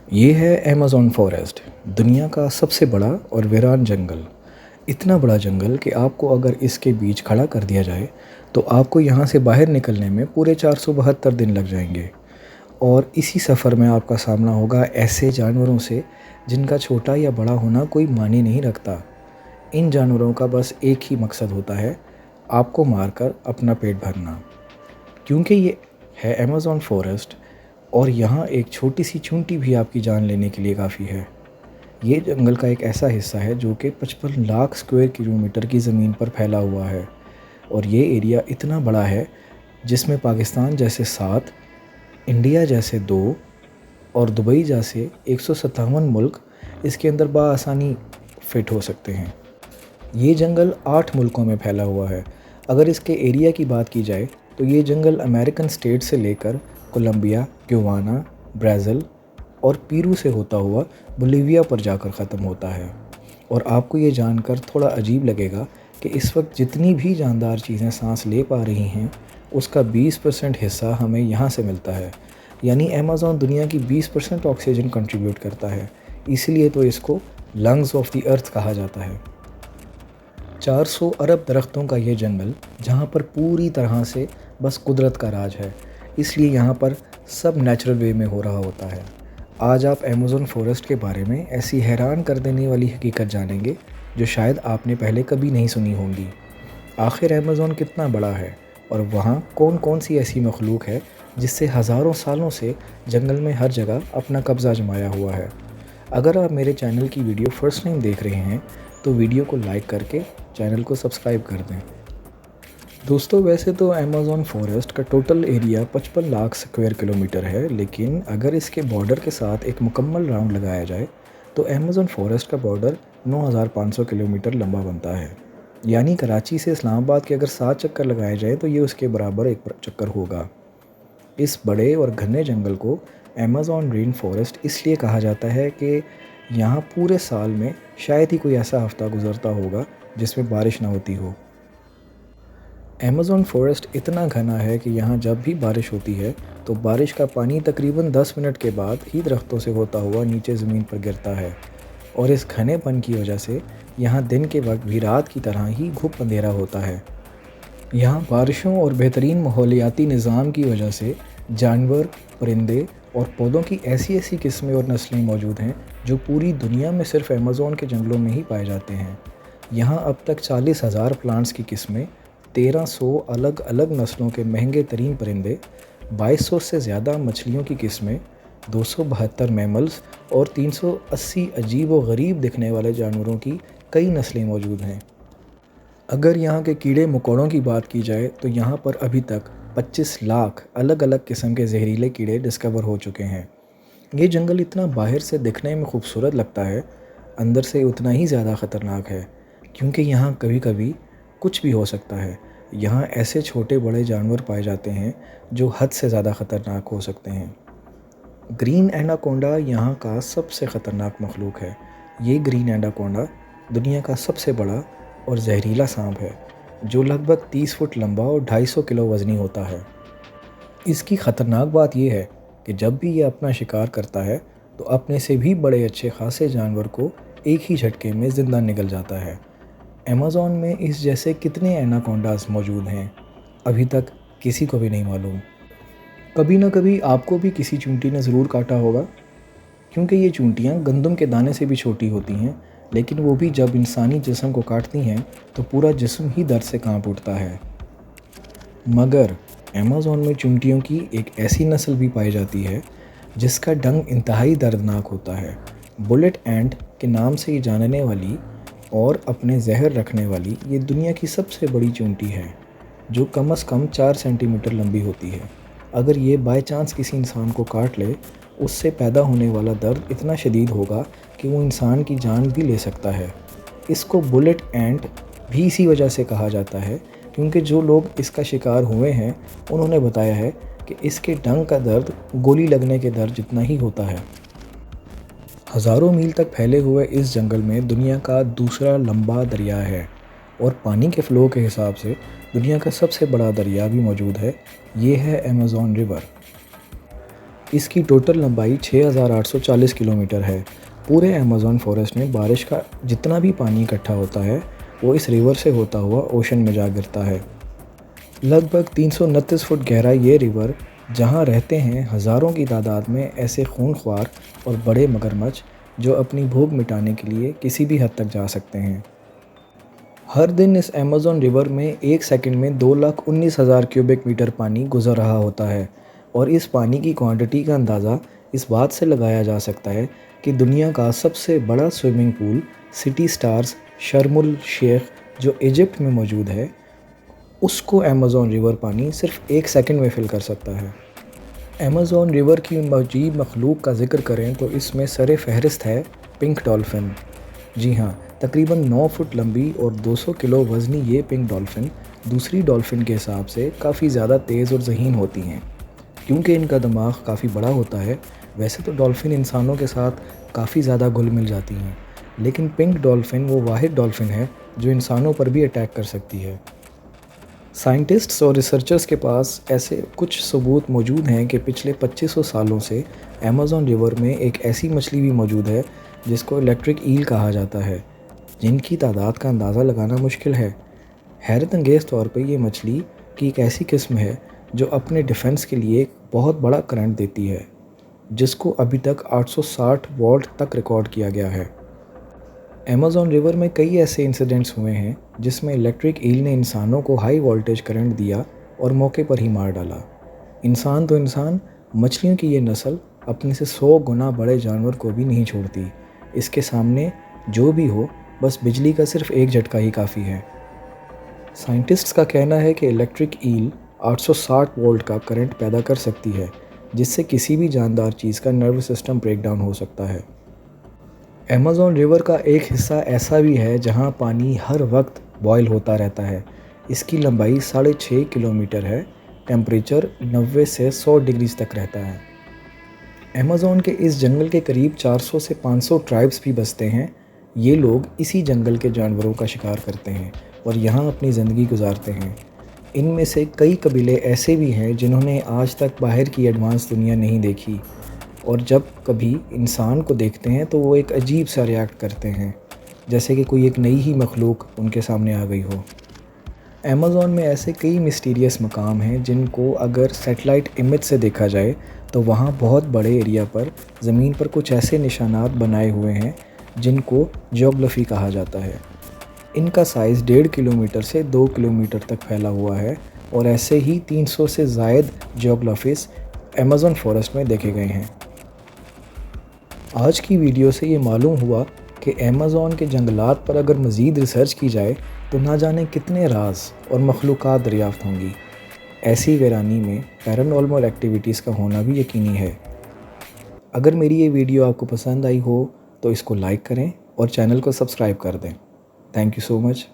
یہ ہے Amazon forest, دنیا کا سب سے بڑا اور ویران جنگل۔ اتنا بڑا جنگل کہ آپ کو اگر اس کے بیچ کھڑا کر دیا جائے تو آپ کو یہاں سے باہر نکلنے میں پورے 472 دن لگ جائیں گے، اور اسی سفر میں آپ کا سامنا ہوگا ایسے جانوروں سے جن کا چھوٹا یا بڑا ہونا کوئی معنی نہیں رکھتا۔ ان جانوروں کا بس ایک ہی مقصد ہوتا ہے، آپ کو مار کر اپنا پیٹ بھرنا۔ کیونکہ یہ ہے ایمیزون فارسٹ اور یہاں ایک چھوٹی سی چونٹی بھی آپ کی جان لینے کے لیے کافی ہے۔ یہ جنگل کا ایک ایسا حصہ ہے جو کہ 55 لاکھ اسکوائر کلومیٹر کی زمین پر پھیلا ہوا ہے، اور یہ ایریا اتنا بڑا ہے جس میں پاکستان جیسے 7، انڈیا جیسے 2 اور دبئی جیسے 157 ملک اس کے اندر بآسانی فٹ ہو سکتے ہیں۔ یہ جنگل 8 ملکوں میں پھیلا ہوا ہے۔ اگر اس کے ایریا کی بات کی جائے تو یہ جنگل امریکن اسٹیٹ سے لے کر کولمبیا، گیوانا، برازیل اور پیرو سے ہوتا ہوا بولیویا پر جا کر ختم ہوتا ہے۔ اور آپ کو یہ جان کر تھوڑا عجیب لگے گا کہ اس وقت جتنی بھی جاندار چیزیں سانس لے پا رہی ہیں اس کا 20% حصہ ہمیں یہاں سے ملتا ہے، یعنی ایمیزون دنیا کی 20% آکسیجن کنٹریبیوٹ کرتا ہے، اس لیے تو اس کو لنگز آف دی ارتھ کہا جاتا ہے۔ 400 ارب درختوں کا یہ جنگل جہاں پر پوری طرح سے بس قدرت کا راج ہے، اس لیے یہاں پر سب نیچرل وے میں ہو رہا ہوتا ہے۔ آج آپ ایمیزون فارسٹ کے بارے میں ایسی حیران کر دینے والی حقیقت جانیں گے جو شاید آپ نے پہلے کبھی نہیں سنی ہوں گی۔ آخر ایمیزون کتنا بڑا ہے اور وہاں کون کون سی ایسی مخلوق ہے جس سے ہزاروں سالوں سے جنگل میں ہر جگہ اپنا قبضہ جمایا ہوا ہے۔ اگر آپ میرے چینل کی ویڈیو فرسٹ ٹائم دیکھ رہے ہیں تو ویڈیو کو لائک کر کے چینل کو سبسکرائب کر دیں۔ دوستو، ویسے تو ایمیزون فارسٹ کا total area 55 lakh square kilometre ہے، لیکن اگر اس کے بارڈر کے ساتھ ایک مکمل راؤنڈ لگایا جائے تو ایمیزون فارسٹ کا بارڈر 9500 کلومیٹر لمبا بنتا ہے۔ یعنی کراچی سے اسلام آباد کے اگر 7 چکر لگائے جائیں تو یہ اس کے برابر ایک چکر ہوگا۔ اس بڑے اور گھنے جنگل کو ایمیزون رین فارسٹ اس لیے کہا جاتا ہے کہ یہاں پورے سال میں شاید ہی کوئی ایسا ہفتہ گزرتا ہوگا جس میں بارش نہ ہوتی ہو۔ ایمیزون فارسٹ اتنا گھنا ہے کہ یہاں جب بھی بارش ہوتی ہے تو بارش کا پانی تقریباً 10 منٹ کے بعد ہی درختوں سے ہوتا ہوا نیچے زمین پر گرتا ہے، اور اس گھنے پن کی وجہ سے یہاں دن کے وقت بھی رات کی طرح ہی گھپ اندھیرا ہوتا ہے۔ یہاں بارشوں اور بہترین ماحولیاتی نظام کی وجہ سے جانور، پرندے اور پودوں کی ایسی قسمیں اور نسلیں موجود ہیں جو پوری دنیا میں صرف ایمیزون کے جنگلوں میں ہی پائے جاتے ہیں۔ یہاں اب تک 40,000 پلانٹس کی قسمیں، 1300 الگ الگ نسلوں کے مہنگے ترین پرندے، 2200 سے زیادہ مچھلیوں کی قسمیں، 272 میملز اور 380 عجیب و غریب دکھنے والے جانوروں کی کئی نسلیں موجود ہیں۔ اگر یہاں کے کیڑے مکوڑوں کی بات کی جائے تو یہاں پر ابھی تک 25 لاکھ الگ الگ قسم کے زہریلے کیڑے ڈسکور ہو چکے ہیں۔ یہ جنگل اتنا باہر سے دکھنے میں خوبصورت لگتا ہے، اندر سے اتنا ہی زیادہ خطرناک ہے، کیونکہ یہاں کبھی کبھی کچھ بھی ہو سکتا ہے۔ یہاں ایسے چھوٹے بڑے جانور پائے جاتے ہیں جو حد سے زیادہ خطرناک ہو سکتے ہیں۔ گرین ایناکونڈا یہاں کا سب سے خطرناک مخلوق ہے۔ یہ گرین ایناکونڈا دنیا کا سب سے بڑا اور زہریلا سانپ ہے جو لگ بھگ 30 فٹ لمبا اور 250 کلو وزنی ہوتا ہے۔ اس کی خطرناک بات یہ ہے کہ جب بھی یہ اپنا شکار کرتا ہے تو اپنے سے بھی بڑے اچھے خاصے جانور کو ایک ہی جھٹکے میں زندہ نگل جاتا ہے۔ ایمیزون میں اس جیسے کتنے ایناکونڈاز موجود ہیں ابھی تک کسی کو بھی نہیں معلوم۔ کبھی نہ کبھی آپ کو بھی کسی چونٹی نے ضرور کاٹا ہوگا، کیونکہ یہ چونٹیاں گندم کے دانے سے بھی چھوٹی ہوتی ہیں، لیکن وہ بھی جب انسانی جسم کو کاٹتی ہیں تو پورا جسم ہی درد سے کانپ اٹھتا ہے۔ مگر ایمیزون میں چونٹیوں کی ایک ایسی نسل بھی پائی جاتی ہے جس کا ڈنگ انتہائی دردناک ہوتا ہے۔ بلٹ اینٹ کے نام سے جاننے والی اور اپنے زہر رکھنے والی یہ دنیا کی سب سے بڑی چونٹی ہے جو کم از کم 4 سینٹی میٹر لمبی ہوتی ہے۔ اگر یہ بائی چانس کسی انسان کو کاٹ لے، اس سے پیدا ہونے والا درد اتنا شدید ہوگا کہ وہ انسان کی جان بھی لے سکتا ہے۔ اس کو بلٹ اینٹ بھی اسی وجہ سے کہا جاتا ہے کیونکہ جو لوگ اس کا شکار ہوئے ہیں انہوں نے بتایا ہے کہ اس کے ڈنگ کا درد گولی لگنے کے درد جتنا ہی ہوتا ہے۔ ہزاروں میل تک پھیلے ہوئے اس جنگل میں دنیا کا دوسرا لمبا دریا ہے، اور پانی کے فلو کے حساب سے دنیا کا سب سے بڑا دریا بھی موجود ہے، یہ ہے ایمیزون ریور۔ اس کی ٹوٹل لمبائی 6840 کلومیٹر ہے۔ پورے ایمیزون فارسٹ میں بارش کا جتنا بھی پانی اکٹھا ہوتا ہے وہ اس ریور سے ہوتا ہوا اوشن میں جا گرتا ہے۔ لگ بھگ 329 فٹ گہرا یہ ریور جہاں رہتے ہیں ہزاروں کی تعداد میں ایسے خونخوار اور بڑے مگرمچھ جو اپنی بھوک مٹانے کے لیے کسی بھی حد تک جا سکتے ہیں۔ ہر دن اس ایمیزون ریور میں ایک سیکنڈ میں 2,19,000 کیوبک میٹر پانی گزر رہا ہوتا ہے، اور اس پانی کی کوانٹٹی کا اندازہ اس بات سے لگایا جا سکتا ہے کہ دنیا کا سب سے بڑا سوئمنگ پول سٹی سٹارز شرم الشیخ جو ایجپٹ میں موجود ہے، اس کو ایمیزون ریور پانی صرف ایک سیکنڈ میں فل کر سکتا ہے۔ ایمیزون ریور کی عجیب مخلوق کا ذکر کریں تو اس میں سر فہرست ہے پنک ڈولفن۔ جی ہاں، تقریباً 9 فٹ لمبی اور 200 کلو وزنی یہ پنک ڈولفن دوسری ڈولفن کے حساب سے کافی زیادہ تیز اور ذہین ہوتی ہیں، کیونکہ ان کا دماغ کافی بڑا ہوتا ہے۔ ویسے تو ڈولفن انسانوں کے ساتھ کافی زیادہ گھل مل جاتی ہیں، لیکن پنک ڈولفن وہ واحد ڈولفن ہے جو انسانوں پر بھی اٹیک کر سکتی ہے۔ سائنٹسٹس اور ریسرچرز کے پاس ایسے کچھ ثبوت موجود ہیں کہ پچھلے 2500 سالوں سے ایمیزون ریور میں ایک ایسی مچھلی بھی موجود ہے جس کو الیکٹرک ایل کہا جاتا ہے، جن کی تعداد کا اندازہ لگانا مشکل ہے۔ حیرت انگیز طور پہ یہ مچھلی کی ایک ایسی قسم ہے جو اپنے ڈیفنس کے لیے ایک بہت بڑا کرنٹ دیتی ہے، جس کو ابھی تک 860 وولٹ تک ریکارڈ کیا گیا ہے۔ ایمیزون ریور میں کئی ایسے انسیڈنٹس ہوئے ہیں جس میں الیکٹرک ایل نے انسانوں کو ہائی وولٹیج کرنٹ دیا اور موقع پر ہی مار ڈالا۔ انسان تو انسان، مچھلیوں کی یہ نسل اپنے سے 100 گنا بڑے جانور کو بھی نہیں چھوڑتی۔ اس کے سامنے جو بھی ہو، بس بجلی کا صرف ایک جھٹکا ہی کافی ہے۔ سائنٹسٹس کا کہنا ہے کہ الیکٹرک ایل 860 وولٹ کا کرنٹ پیدا کر سکتی ہے، جس سے کسی بھی جاندار چیز کا نروس سسٹم بریک ڈاؤن ہو سکتا ہے۔ ایمیزون ریور کا ایک حصہ ایسا بھی ہے جہاں پانی ہر وقت بوائل ہوتا رہتا ہے۔ اس کی لمبائی 6.5 کلومیٹر ہے، ٹیمپریچر 90 سے 100 ڈگریز تک رہتا ہے۔ ایمیزون کے اس جنگل کے قریب 400 سے 500 ٹرائبس بھی بستے ہیں۔ یہ لوگ اسی جنگل کے جانوروں کا شکار کرتے ہیں اور یہاں اپنی زندگی گزارتے ہیں۔ ان میں سے کئی قبیلے ایسے بھی ہیں جنہوں نے آج تک باہر کی ایڈوانس دنیا نہیں دیکھی، اور جب کبھی انسان کو دیکھتے ہیں تو وہ ایک عجیب سا ریاکٹ کرتے ہیں، جیسے کہ کوئی ایک نئی ہی مخلوق ان کے سامنے آ گئی ہو۔ ایمیزون میں ایسے کئی مسٹیریس مقام ہیں جن کو اگر سیٹلائٹ امیج سے دیکھا جائے تو وہاں بہت بڑے ایریا پر زمین پر کچھ ایسے نشانات بنائے ہوئے ہیں جن کو جیوگرافی کہا جاتا ہے۔ ان کا سائز 1.5 کلومیٹر سے 2 کلومیٹر تک پھیلا ہوا ہے، اور ایسے ہی 300 سے زائد جیوگرافیز ایمیزون فارسٹ میں دیکھے گئے ہیں۔ آج کی ویڈیو سے یہ معلوم ہوا کہ ایمیزون کے جنگلات پر اگر مزید ریسرچ کی جائے تو نہ جانے کتنے راز اور مخلوقات دریافت ہوں گی۔ ایسی ویرانی میں پیرانارمل ایکٹیویٹیز کا ہونا بھی یقینی ہے۔ اگر میری یہ ویڈیو آپ کو پسند آئی ہو تو اس کو لائک کریں اور چینل کو سبسکرائب کر دیں۔ Thank you so much.